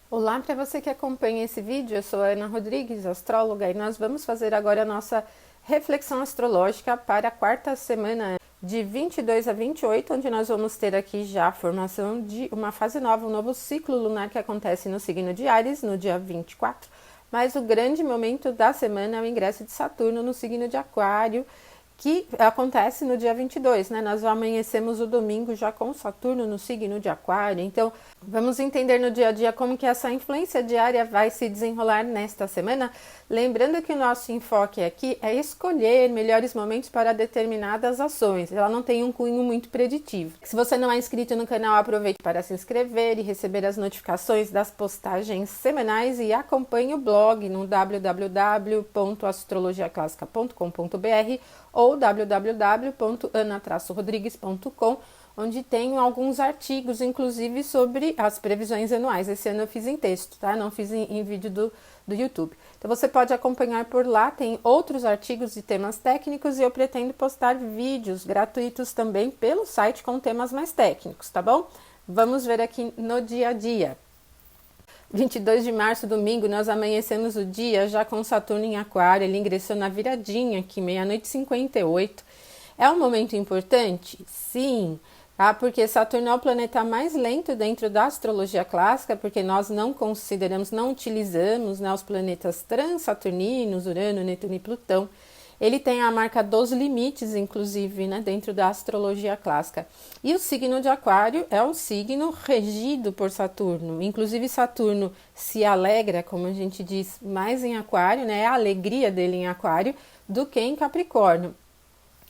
Olá para você que acompanha esse vídeo, eu sou a Ana Rodrigues, astróloga, e nós vamos fazer agora a nossa reflexão astrológica para a quarta semana de 22 a 28, onde nós vamos ter aqui já a formação de uma fase nova, um novo ciclo lunar que acontece no signo de Áries, no dia 24, mas o grande momento da semana é o ingresso de Saturno no signo de Aquário, que acontece no dia 22, né? Nós amanhecemos o domingo já com Saturno no signo de Aquário, então vamos entender no dia a dia como que essa influência diária vai se desenrolar nesta semana, lembrando que o nosso enfoque aqui é escolher melhores momentos para determinadas ações, ela não tem um cunho muito preditivo. Se você não é inscrito no canal, aproveite para se inscrever e receber as notificações das postagens semanais e acompanhe o blog no www.astrologiaclassica.com.br ou www.ana-rodrigues.com, onde tenho alguns artigos, inclusive sobre as previsões anuais. Esse ano eu fiz em texto, tá? Não fiz em vídeo do YouTube. Então você pode acompanhar por lá, tem outros artigos de temas técnicos e eu pretendo postar vídeos gratuitos também pelo site com temas mais técnicos, tá bom? Vamos ver aqui no dia a dia. 22 de março, domingo, nós amanhecemos o dia já com Saturno em Aquário, ele ingressou na viradinha aqui, meia-noite e 58. É um momento importante? Sim, tá? Porque Saturno é o planeta mais lento dentro da astrologia clássica, porque nós não consideramos, não utilizamos, né, os planetas transaturninos, Urano, Netuno e Plutão. Ele tem a marca dos limites, inclusive, né, dentro da astrologia clássica. E o signo de Aquário é um signo regido por Saturno. Inclusive, Saturno se alegra, como a gente diz, mais em Aquário, né, é a alegria dele em Aquário, do que em Capricórnio.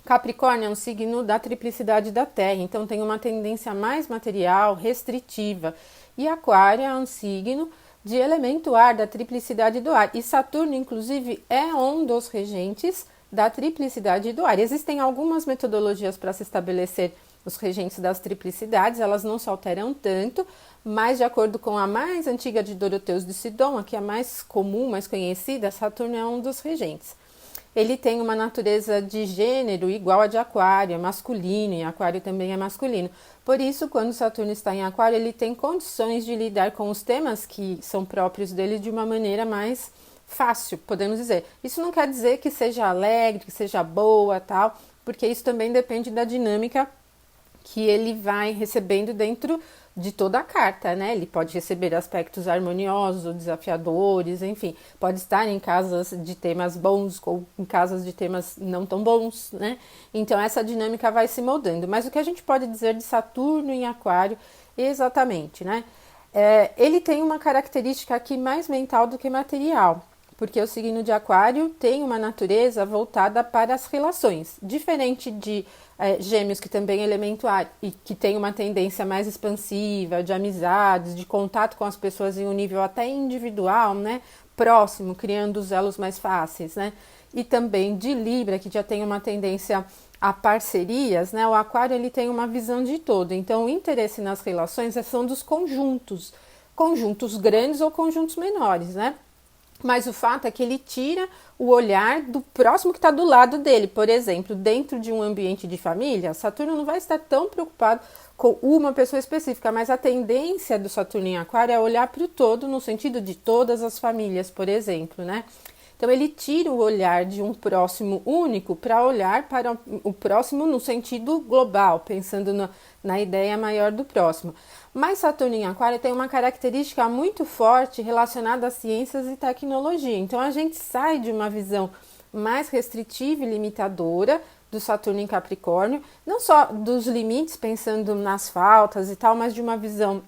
Capricórnio é um signo da triplicidade da Terra, então tem uma tendência mais material, restritiva. E Aquário é um signo de elemento ar, da triplicidade do ar. E Saturno, inclusive, é um dos regentes da triplicidade do ar. Existem algumas metodologias para se estabelecer os regentes das triplicidades, elas não se alteram tanto, mas de acordo com a mais antiga de Doroteus de Sidon, a que é a mais comum, mais conhecida, Saturno é um dos regentes. Ele tem uma natureza de gênero igual a de Aquário, é masculino, e Aquário também é masculino. Por isso, quando Saturno está em Aquário, ele tem condições de lidar com os temas que são próprios dele de uma maneira mais fácil, podemos dizer. Isso não quer dizer que seja alegre, que seja boa, tal, porque isso também depende da dinâmica que ele vai recebendo dentro de toda a carta, né? Ele pode receber aspectos harmoniosos ou desafiadores, enfim, pode estar em casas de temas bons ou em casas de temas não tão bons, né? Então essa dinâmica vai se moldando. Mas o que a gente pode dizer de Saturno em Aquário exatamente, né? Ele tem uma característica aqui mais mental do que material, porque o signo de Aquário tem uma natureza voltada para as relações, diferente de Gêmeos, que também é elemento ar e que tem uma tendência mais expansiva, de amizades, de contato com as pessoas em um nível até individual, né, próximo, criando os elos mais fáceis, né, e também de Libra, que já tem uma tendência a parcerias, né, o Aquário ele tem uma visão de todo, então o interesse nas relações são dos conjuntos grandes ou conjuntos menores, né. Mas o fato é que ele tira o olhar do próximo que está do lado dele. Por exemplo, dentro de um ambiente de família, Saturno não vai estar tão preocupado com uma pessoa específica, mas a tendência do Saturno em Aquário é olhar para o todo, no sentido de todas as famílias, por exemplo, né? Então ele tira o olhar de um próximo único para olhar para o próximo no sentido global, pensando na ideia maior do próximo. Mas Saturno em Aquário tem uma característica muito forte relacionada às ciências e tecnologia. Então a gente sai de uma visão mais restritiva e limitadora do Saturno em Capricórnio, não só dos limites, pensando nas faltas e tal, mas de uma visão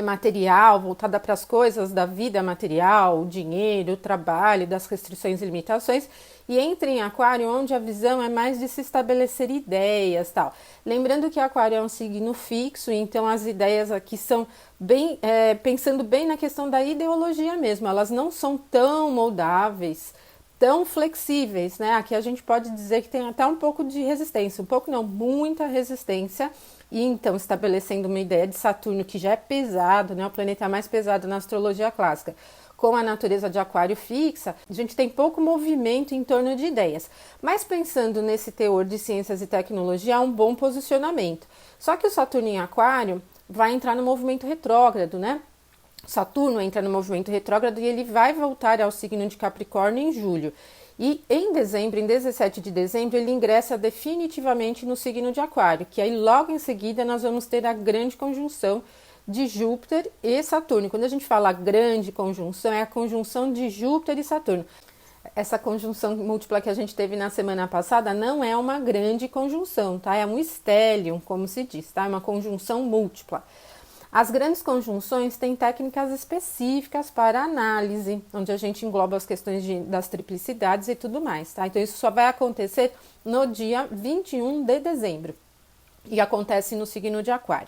material, voltada para as coisas da vida material, o dinheiro, o trabalho, das restrições e limitações, e entra em Aquário, onde a visão é mais de se estabelecer ideias, tal. Lembrando que Aquário é um signo fixo, então as ideias aqui são bem, pensando bem na questão da ideologia mesmo, elas não são tão moldáveis, tão flexíveis, né? Aqui a gente pode dizer que tem até um pouco de resistência, um pouco não, muita resistência. E então, estabelecendo uma ideia de Saturno, que já é pesado, né, o planeta mais pesado na astrologia clássica, com a natureza de Aquário fixa, a gente tem pouco movimento em torno de ideias. Mas pensando nesse teor de ciências e tecnologia, há um bom posicionamento. Só que o Saturno em Aquário vai entrar no movimento retrógrado, né? Saturno entra no movimento retrógrado e ele vai voltar ao signo de Capricórnio em julho. E em dezembro, em 17 de dezembro, ele ingressa definitivamente no signo de Aquário, que aí logo em seguida nós vamos ter a grande conjunção de Júpiter e Saturno. Quando a gente fala grande conjunção, é a conjunção de Júpiter e Saturno. Essa conjunção múltipla que a gente teve na semana passada não é uma grande conjunção, tá? É um stellium, como se diz, tá? É uma conjunção múltipla. As grandes conjunções têm técnicas específicas para análise, onde a gente engloba as questões das triplicidades e tudo mais, tá? Então, isso só vai acontecer no dia 21 de dezembro e acontece no signo de Aquário.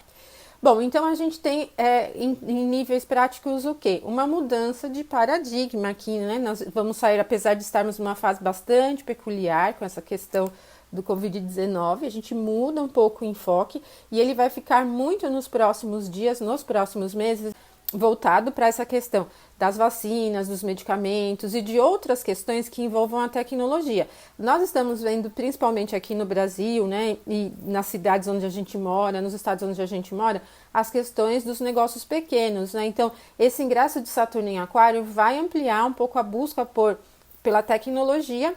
Bom, então a gente tem em níveis práticos o quê? Uma mudança de paradigma aqui, né? Nós vamos sair, apesar de estarmos numa fase bastante peculiar com essa questão do Covid-19, a gente muda um pouco o enfoque e ele vai ficar muito nos próximos dias, nos próximos meses, voltado para essa questão das vacinas, dos medicamentos e de outras questões que envolvam a tecnologia. Nós estamos vendo, principalmente aqui no Brasil, né, e nas cidades onde a gente mora, nos estados onde a gente mora, as questões dos negócios pequenos, né? Então, esse ingresso de Saturno em Aquário vai ampliar um pouco a busca pela tecnologia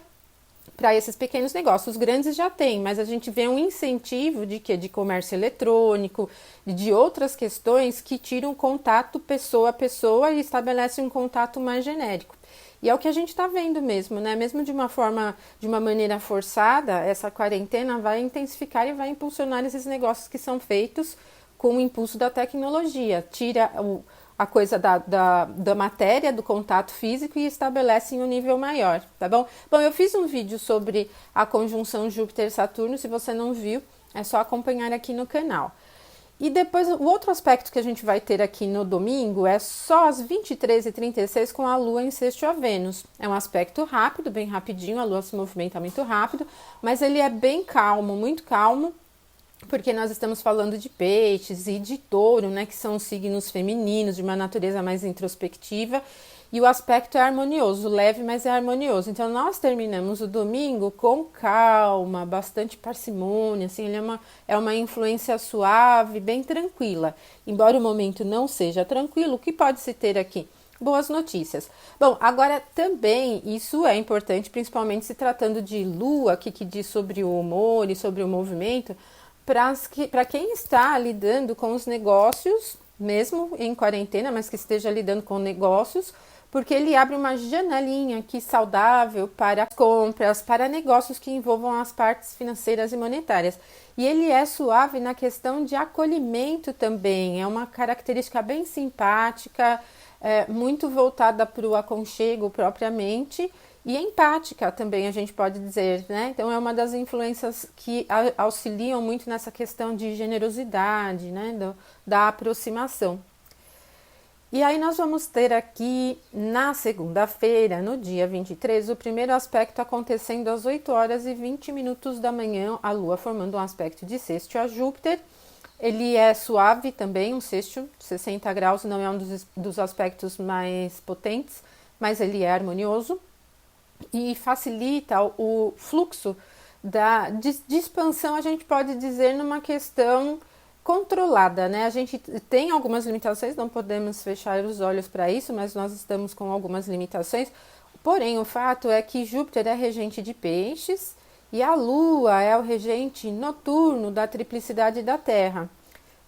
para esses pequenos negócios. Os grandes já têm, mas a gente vê um incentivo de quê? De comércio eletrônico, de outras questões que tiram contato pessoa a pessoa e estabelecem um contato mais genérico. E é o que a gente está vendo mesmo, né? Mesmo de uma maneira forçada, essa quarentena vai intensificar e vai impulsionar esses negócios que são feitos com o impulso da tecnologia. Tira a coisa da matéria, do contato físico e estabelece em um nível maior, tá bom? Bom, eu fiz um vídeo sobre a conjunção Júpiter-Saturno, se você não viu, é só acompanhar aqui no canal. E depois, o outro aspecto que a gente vai ter aqui no domingo é só às 23h36 com a Lua em sexto a Vênus. É um aspecto rápido, bem rapidinho, a Lua se movimenta muito rápido, mas ele é bem calmo, muito calmo, porque nós estamos falando de peixes e de touro, né, que são signos femininos, de uma natureza mais introspectiva, e o aspecto é harmonioso, leve, mas é harmonioso. Então, nós terminamos o domingo com calma, bastante parcimônia, assim, ele é uma influência suave, bem tranquila. Embora o momento não seja tranquilo, o que pode se ter aqui? Boas notícias. Bom, agora também isso é importante, principalmente se tratando de Lua, que diz sobre o humor e sobre o movimento, para quem está lidando com os negócios, mesmo em quarentena, mas que esteja lidando com negócios, porque ele abre uma janelinha aqui saudável para compras, para negócios que envolvam as partes financeiras e monetárias. E ele é suave na questão de acolhimento também, é uma característica bem simpática, muito voltada para o aconchego propriamente, e empática também, a gente pode dizer, né? Então, é uma das influências que auxiliam muito nessa questão de generosidade, né? Da aproximação. E aí, nós vamos ter aqui, na segunda-feira, no dia 23, o primeiro aspecto acontecendo às 8h20 da manhã, a Lua formando um aspecto de sexto a Júpiter. Ele é suave também, um sexto, 60 graus, não é um dos aspectos mais potentes, mas ele é harmonioso e facilita o fluxo de expansão, a gente pode dizer, numa questão controlada, né? A gente tem algumas limitações, não podemos fechar os olhos para isso, mas nós estamos com algumas limitações. Porém, o fato é que Júpiter é regente de peixes e a Lua é o regente noturno da triplicidade da Terra.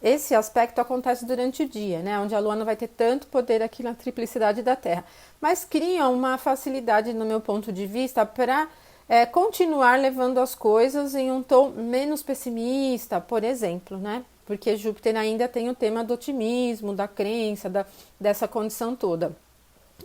Esse aspecto acontece durante o dia, né? Onde a Lua não vai ter tanto poder aqui na triplicidade da Terra. Mas cria uma facilidade, no meu ponto de vista, para continuar levando as coisas em um tom menos pessimista, por exemplo, né? Porque Júpiter ainda tem o tema do otimismo, da crença, dessa condição toda.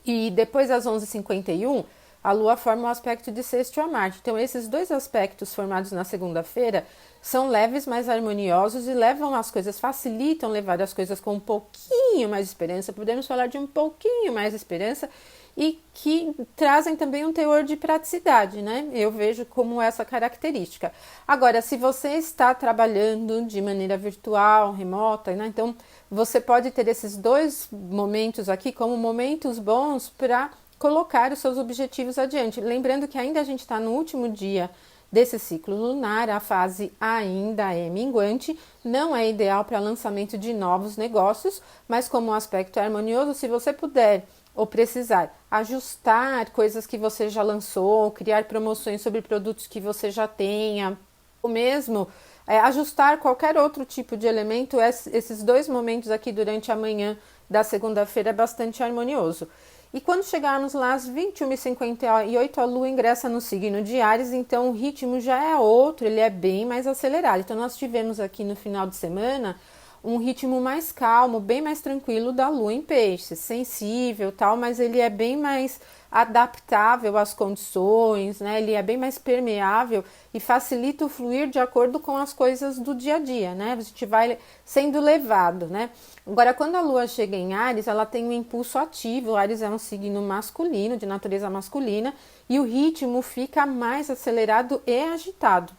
E depois das 11h51, a Lua forma um aspecto de sexto a Marte. Então, esses dois aspectos formados na segunda-feira são leves, mais harmoniosos e levam as coisas, facilitam levar as coisas com um pouquinho mais de esperança. Podemos falar de um pouquinho mais de esperança e que trazem também um teor de praticidade, né? Eu vejo como essa característica. Agora, se você está trabalhando de maneira virtual, remota, né? Então você pode ter esses dois momentos aqui como momentos bons para colocar os seus objetivos adiante. Lembrando que ainda a gente está no último dia desse ciclo lunar, a fase ainda é minguante, não é ideal para lançamento de novos negócios, mas como o aspecto é harmonioso, se você puder ou precisar ajustar coisas que você já lançou, criar promoções sobre produtos que você já tenha, ou mesmo ajustar qualquer outro tipo de elemento, esses 2 momentos aqui durante a manhã da segunda-feira é bastante harmonioso. E quando chegarmos lá às 21h58, a Lua ingressa no signo de Áries, então o ritmo já é outro, ele é bem mais acelerado. Então nós tivemos aqui no final de semana um ritmo mais calmo, bem mais tranquilo da Lua em Peixes, sensível tal, mas ele é bem mais adaptável às condições, né? Ele é bem mais permeável e facilita o fluir de acordo com as coisas do dia a dia, né? A gente vai sendo levado, né? Agora, quando a Lua chega em Áries, ela tem um impulso ativo. O Áries é um signo masculino, de natureza masculina, e o ritmo fica mais acelerado e agitado.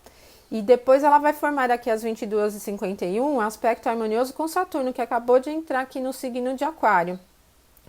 E depois ela vai formar aqui às 22h51 um aspecto harmonioso com Saturno, que acabou de entrar aqui no signo de Aquário.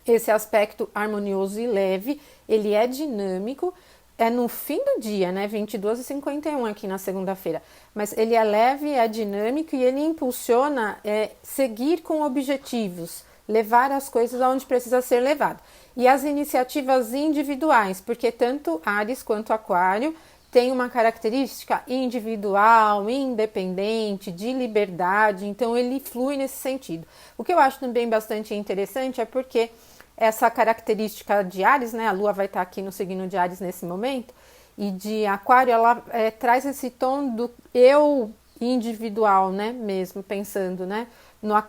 Esse aspecto harmonioso e leve, ele é dinâmico, é no fim do dia, né, 22h51 aqui na segunda-feira, mas ele é leve, é dinâmico e ele impulsiona seguir com objetivos, levar as coisas aonde precisa ser levado. E as iniciativas individuais, porque tanto Áries quanto Aquário tem uma característica individual, independente, de liberdade, então ele flui nesse sentido. O que eu acho também bastante interessante é porque essa característica de Áries, né, a Lua vai estar aqui no signo de Áries nesse momento, e de Aquário ela traz esse tom do eu individual, né, mesmo pensando, né,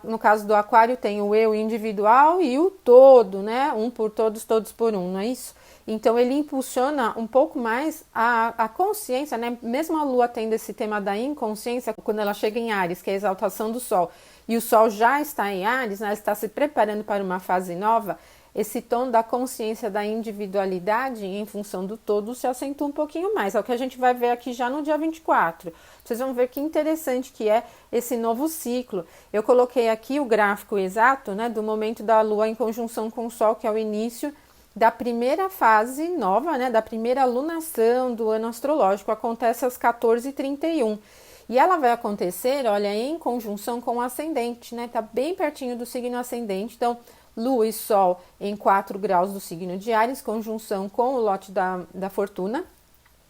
no caso do Aquário tem o eu individual e o todo, né, um por todos, todos por um, não é isso? Então ele impulsiona um pouco mais a consciência, né? Mesmo a Lua tendo esse tema da inconsciência, quando ela chega em Áries, que é a exaltação do Sol, e o Sol já está em Áries, né? Ela está se preparando para uma fase nova, esse tom da consciência da individualidade em função do todo se acentua um pouquinho mais. É o que a gente vai ver aqui já no dia 24. Vocês vão ver que interessante que é esse novo ciclo. Eu coloquei aqui o gráfico exato, né, do momento da Lua em conjunção com o Sol, que é o início da primeira fase nova, né, da primeira lunação do ano astrológico, acontece às 14h31. E ela vai acontecer, olha, em conjunção com o ascendente, né, tá bem pertinho do signo ascendente, então Lua e Sol em 4 graus do signo de Áries, conjunção com o lote da fortuna,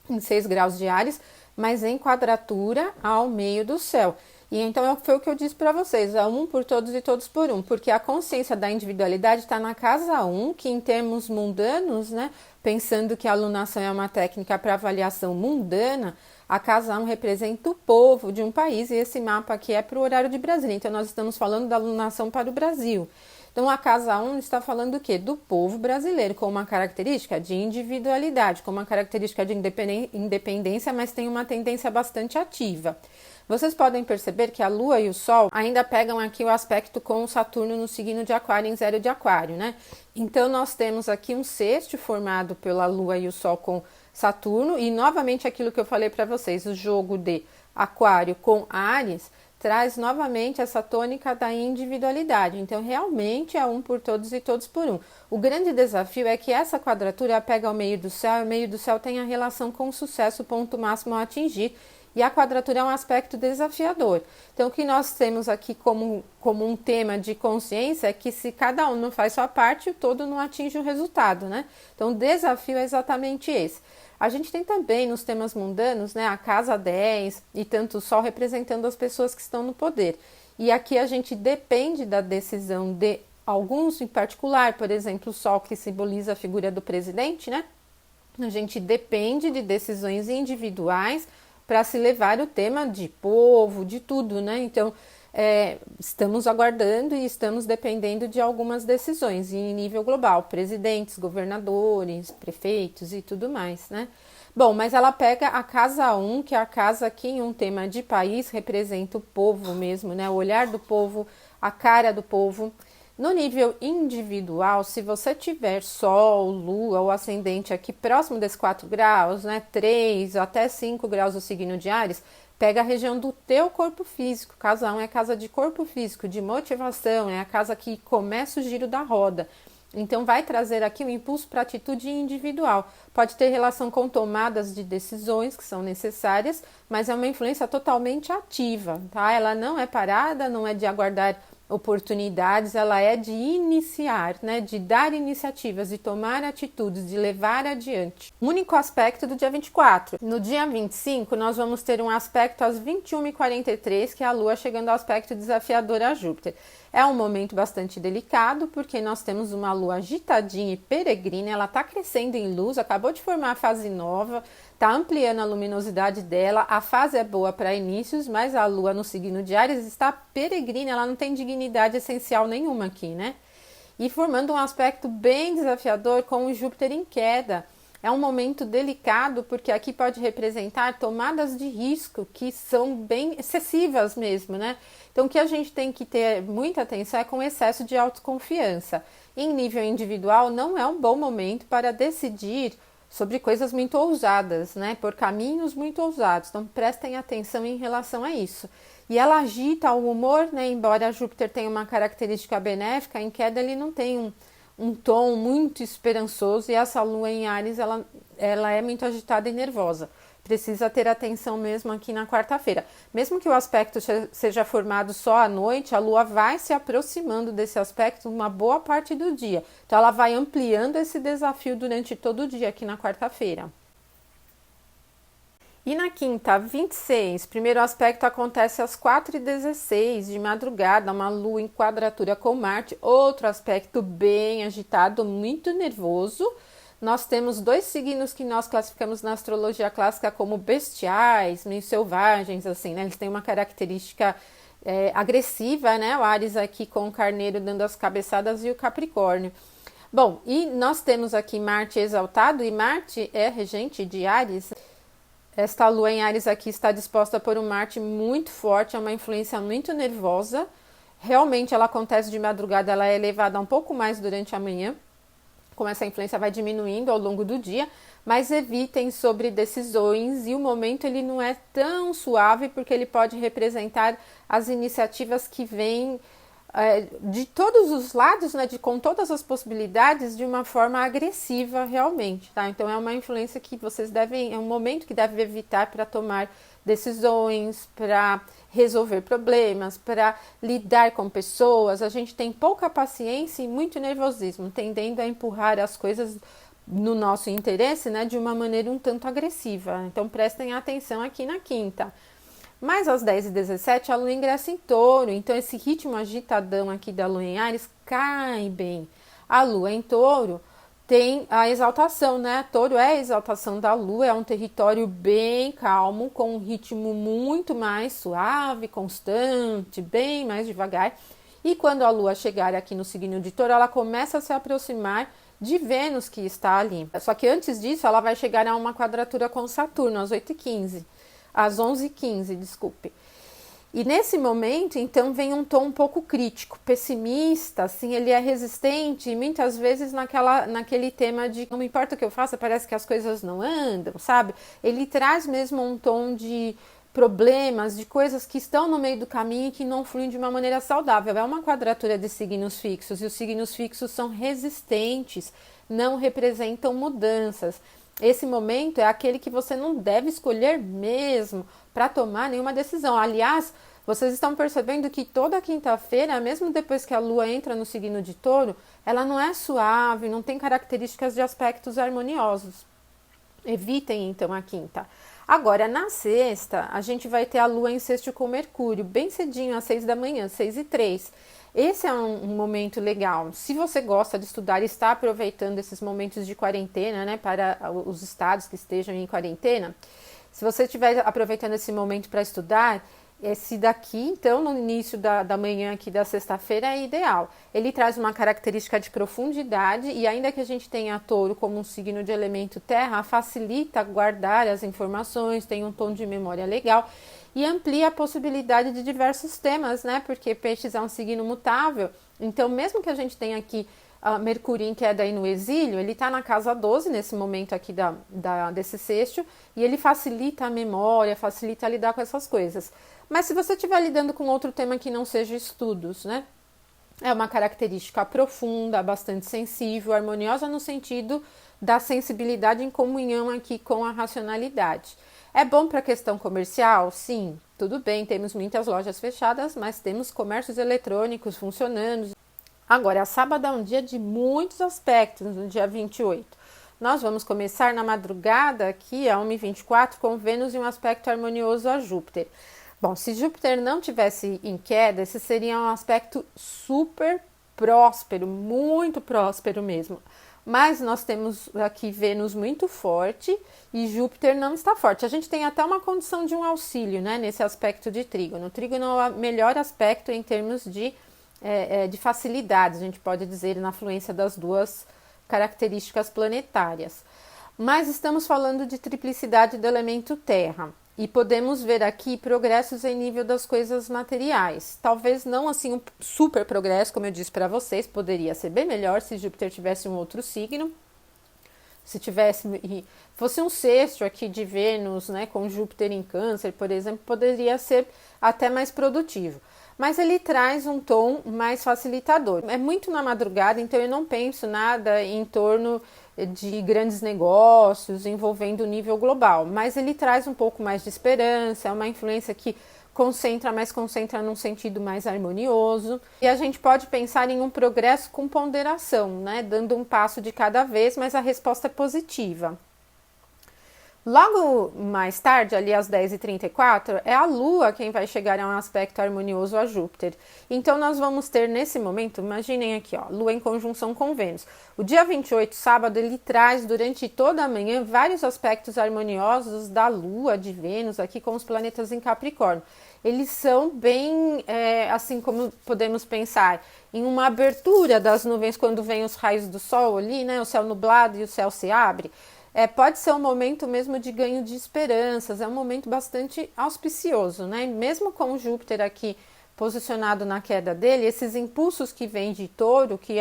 em 6 graus de Áries, mas em quadratura ao meio do céu. E então foi o que eu disse para vocês, é um por todos e todos por um, porque a consciência da individualidade está na casa 1, que em termos mundanos, né, pensando que a alunação é uma técnica para avaliação mundana, a casa 1 representa o povo de um país, e esse mapa aqui é para o horário de Brasília, então nós estamos falando da alunação para o Brasil. Então a casa 1 está falando do quê? Do povo brasileiro, com uma característica de individualidade, com uma característica de independência, mas tem uma tendência bastante ativa. Vocês podem perceber que a Lua e o Sol ainda pegam aqui o aspecto com o Saturno no signo de Aquário, em 0 de Aquário, né? Então, nós temos aqui um sexto formado pela Lua e o Sol com Saturno, e novamente aquilo que eu falei para vocês, o jogo de Aquário com Áries traz novamente essa tônica da individualidade. Então, realmente é um por todos e todos por um. O grande desafio é que essa quadratura pega ao meio do céu, e o meio do céu tem a relação com o sucesso, o ponto máximo a atingir, e a quadratura é um aspecto desafiador. Então, o que nós temos aqui como um tema de consciência é que se cada um não faz sua parte, o todo não atinge o resultado, né? Então, o desafio é exatamente esse. A gente tem também nos temas mundanos, né, a casa 10 e tanto o Sol representando as pessoas que estão no poder. E aqui a gente depende da decisão de alguns em particular, por exemplo, o Sol que simboliza a figura do presidente, né? A gente depende de decisões individuais para se levar o tema de povo, de tudo, né? Então, estamos aguardando e estamos dependendo de algumas decisões em nível global, presidentes, governadores, prefeitos e tudo mais, né? Bom, mas ela pega a casa 1, que é a casa que em um tema de país representa o povo mesmo, né? O olhar do povo, a cara do povo. No nível individual, se você tiver Sol, Lua ou Ascendente aqui próximo desses 4 graus, né, 3 até 5 graus do signo de Áries, pega a região do teu corpo físico. Casa 1 é a casa de corpo físico, de motivação, é a casa que começa o giro da roda. Então, vai trazer aqui um impulso para atitude individual. Pode ter relação com tomadas de decisões que são necessárias, mas é uma influência totalmente ativa, tá? Ela não é parada, não é de aguardar oportunidades, ela é de iniciar, né? De dar iniciativas, de tomar atitudes, de levar adiante. Único aspecto do dia 24. No dia 25, nós vamos ter um aspecto às 21h43, que é a Lua chegando ao aspecto desafiador a Júpiter. É um momento bastante delicado, porque nós temos uma Lua agitadinha e peregrina, ela está crescendo em luz, acabou de formar a fase nova, está ampliando a luminosidade dela, a fase é boa para inícios, mas a Lua no signo de Áries está peregrina, ela não tem dignidade essencial nenhuma aqui, né? E formando um aspecto bem desafiador com o Júpiter em queda. É um momento delicado, porque aqui pode representar tomadas de risco que são bem excessivas mesmo, né? Então, o que a gente tem que ter muita atenção é com o excesso de autoconfiança. Em nível individual, não é um bom momento para decidir sobre coisas muito ousadas, né? Por caminhos muito ousados. Então, prestem atenção em relação a isso. E ela agita o humor, né? Embora Júpiter tenha uma característica benéfica, em queda ele não tem um tom muito esperançoso, e essa Lua em Áries, ela é muito agitada e nervosa. Precisa ter atenção mesmo aqui na quarta-feira. Mesmo que o aspecto seja formado só à noite, a Lua vai se aproximando desse aspecto uma boa parte do dia. Então, ela vai ampliando esse desafio durante todo o dia aqui na quarta-feira. E na quinta, 26, primeiro aspecto acontece às 4h16 de madrugada, uma Lua em quadratura com Marte, outro aspecto bem agitado, muito nervoso. Nós temos dois signos que nós classificamos na astrologia clássica como bestiais, meio selvagens, assim, né? Eles têm uma característica agressiva, né? O Áries aqui com o Carneiro dando as cabeçadas e o Capricórnio. Bom, e nós temos aqui Marte exaltado, e Marte é regente de Áries. Esta Lua em Áries aqui está disposta por um Marte muito forte, é uma influência muito nervosa. Realmente ela acontece de madrugada, ela é elevada um pouco mais durante a manhã, como essa influência vai diminuindo ao longo do dia, mas evitem sobre decisões, e o momento ele não é tão suave, porque ele pode representar as iniciativas que vêm de todos os lados, né, com todas as possibilidades, de uma forma agressiva realmente, tá? Então é uma influência que vocês devem, é um momento que devem evitar para tomar decisões, para resolver problemas, para lidar com pessoas. A gente tem pouca paciência e muito nervosismo, tendendo a empurrar as coisas no nosso interesse, né, de uma maneira um tanto agressiva. Então prestem atenção aqui na quinta. Mas às 10h17 a Lua ingressa em Touro, então esse ritmo agitadão aqui da Lua em Áries cai bem. A Lua em Touro tem a exaltação, né? Touro é a exaltação da Lua, é um território bem calmo, com um ritmo muito mais suave, constante, bem mais devagar. E quando a Lua chegar aqui no signo de Touro, ela começa a se aproximar de Vênus, que está ali. Só que antes disso, ela vai chegar a uma quadratura com Saturno, às 8h15. Às 11h15, desculpe. E nesse momento, então, vem um tom um pouco crítico, pessimista, assim, ele é resistente, e muitas vezes naquele tema de não importa o que eu faça, parece que as coisas não andam, sabe? Ele traz mesmo um tom de problemas, de coisas que estão no meio do caminho e que não fluem de uma maneira saudável. É uma quadratura de signos fixos, e os signos fixos são resistentes, não representam mudanças. Esse momento é aquele que você não deve escolher mesmo para tomar nenhuma decisão. Aliás, vocês estão percebendo que toda quinta-feira, mesmo depois que a Lua entra no signo de Touro, ela não é suave, não tem características de aspectos harmoniosos. Evitem, então, a quinta. Agora, na sexta, a gente vai ter a Lua em sexto com Mercúrio, bem cedinho, às 6 da manhã, 6h03. Esse é um momento legal. Se você gosta de estudar e está aproveitando esses momentos de quarentena, né, para os estados que estejam em quarentena, se você estiver aproveitando esse momento para estudar, esse daqui, então, no início da manhã aqui da sexta-feira é ideal. Ele traz uma característica de profundidade, e ainda que a gente tenha Touro como um signo de elemento terra, facilita guardar as informações, tem um tom de memória legal e amplia a possibilidade de diversos temas, né? Porque Peixes é um signo mutável, então mesmo que a gente tenha aqui Mercúrio em queda aí no exílio, ele está na casa 12 nesse momento aqui desse sexto, e ele facilita a memória, facilita lidar com essas coisas. Mas se você estiver lidando com outro tema que não seja estudos, né? É uma característica profunda, bastante sensível, harmoniosa no sentido da sensibilidade em comunhão aqui com a racionalidade. É bom para a questão comercial? Sim, tudo bem, temos muitas lojas fechadas, mas temos comércios eletrônicos funcionando. Agora, sábado é um dia de muitos aspectos, no dia 28. Nós vamos começar na madrugada aqui, a 1h24, com Vênus em um aspecto harmonioso a Júpiter. Bom, se Júpiter não tivesse em queda, esse seria um aspecto super próspero, muito próspero mesmo. Mas nós temos aqui Vênus muito forte e Júpiter não está forte. A gente tem até uma condição de um auxílio, né, nesse aspecto de trígono. O trígono é o melhor aspecto em termos de facilidades, a gente pode dizer, na fluência das duas características planetárias. Mas estamos falando de triplicidade do elemento terra. E podemos ver aqui progressos em nível das coisas materiais. Talvez não assim um super progresso, como eu disse para vocês, poderia ser bem melhor se Júpiter tivesse um outro signo. Se fosse um sexto aqui de Vênus, né, com Júpiter em Câncer, por exemplo, poderia ser até mais produtivo. Mas ele traz um tom mais facilitador. É muito na madrugada, então eu não penso nada em torno de grandes negócios envolvendo o nível global, mas ele traz um pouco mais de esperança, é uma influência que concentra, mas concentra num sentido mais harmonioso. E a gente pode pensar em um progresso com ponderação, né? Dando um passo de cada vez, mas a resposta é positiva. Logo mais tarde, ali às 10h34, é a Lua quem vai chegar a um aspecto harmonioso a Júpiter. Então, nós vamos ter nesse momento, imaginem aqui, ó, Lua em conjunção com Vênus. O dia 28, sábado, ele traz durante toda a manhã vários aspectos harmoniosos da Lua, de Vênus, aqui com os planetas em Capricórnio. Eles são bem, assim como podemos pensar, em uma abertura das nuvens quando vem os raios do Sol ali, né? O céu nublado e o céu se abre. Pode ser um momento mesmo de ganho de esperanças, é um momento bastante auspicioso, né? Mesmo com o Júpiter aqui posicionado na queda dele, esses impulsos que vêm de Touro, que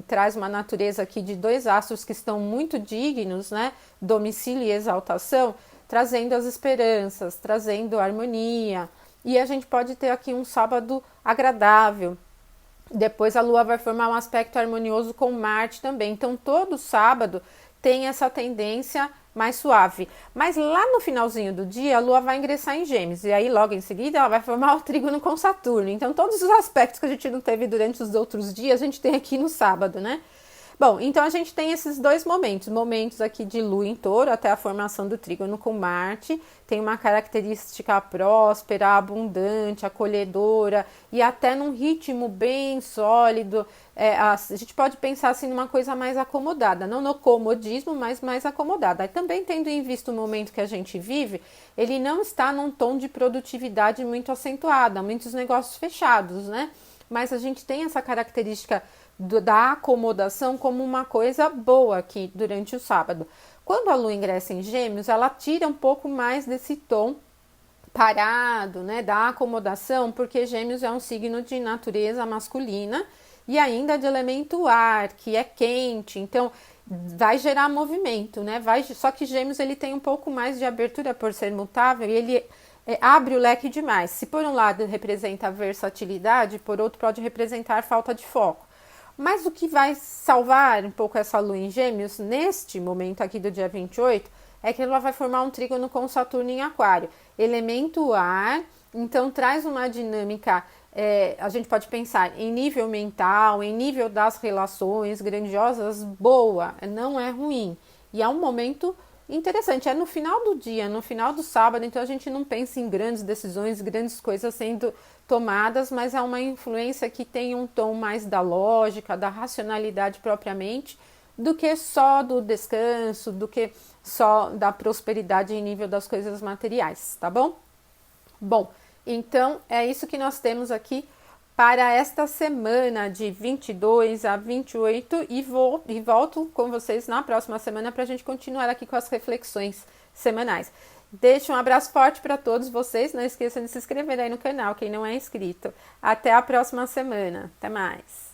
traz uma natureza aqui de dois astros que estão muito dignos, né? Domicílio e exaltação, trazendo as esperanças, trazendo harmonia. E a gente pode ter aqui um sábado agradável. Depois a Lua vai formar um aspecto harmonioso com Marte também. Então, todo sábado tem essa tendência mais suave. Mas lá no finalzinho do dia, a Lua vai ingressar em Gêmeos. E aí, logo em seguida, ela vai formar o trígono com Saturno. Então, todos os aspectos que a gente não teve durante os outros dias, a gente tem aqui no sábado, né? Bom, então a gente tem esses dois momentos aqui de Lua em Touro, até a formação do trígono com Marte, tem uma característica próspera, abundante, acolhedora e até num ritmo bem sólido. A gente pode pensar assim numa coisa mais acomodada, não no comodismo, mas mais acomodada. E também tendo em vista o momento que a gente vive, ele não está num tom de produtividade muito acentuada, muitos negócios fechados, né? Mas a gente tem essa característica da acomodação como uma coisa boa aqui durante o sábado. Quando a Lua ingressa em Gêmeos, ela tira um pouco mais desse tom parado, né, da acomodação, porque Gêmeos é um signo de natureza masculina e ainda de elemento ar, que é quente, então vai gerar movimento, né? Só que Gêmeos ele tem um pouco mais de abertura por ser mutável e ele abre o leque demais. Se por um lado representa versatilidade, por outro pode representar falta de foco. Mas o que vai salvar um pouco essa Lua em Gêmeos, neste momento aqui do dia 28, é que ela vai formar um trígono com Saturno em Aquário. Elemento ar, então traz uma dinâmica, a gente pode pensar em nível mental, em nível das relações grandiosas, boa, não é ruim. E é um momento interessante, é no final do dia, no final do sábado, então a gente não pensa em grandes decisões, grandes coisas sendo tomadas, mas é uma influência que tem um tom mais da lógica, da racionalidade propriamente, do que só do descanso, do que só da prosperidade em nível das coisas materiais, tá bom? Bom, então é isso que nós temos aqui para esta semana de 22 a 28 e volto com vocês na próxima semana para a gente continuar aqui com as reflexões semanais. Deixo um abraço forte para todos vocês, não esqueçam de se inscrever aí no canal, quem não é inscrito. Até a próxima semana, até mais!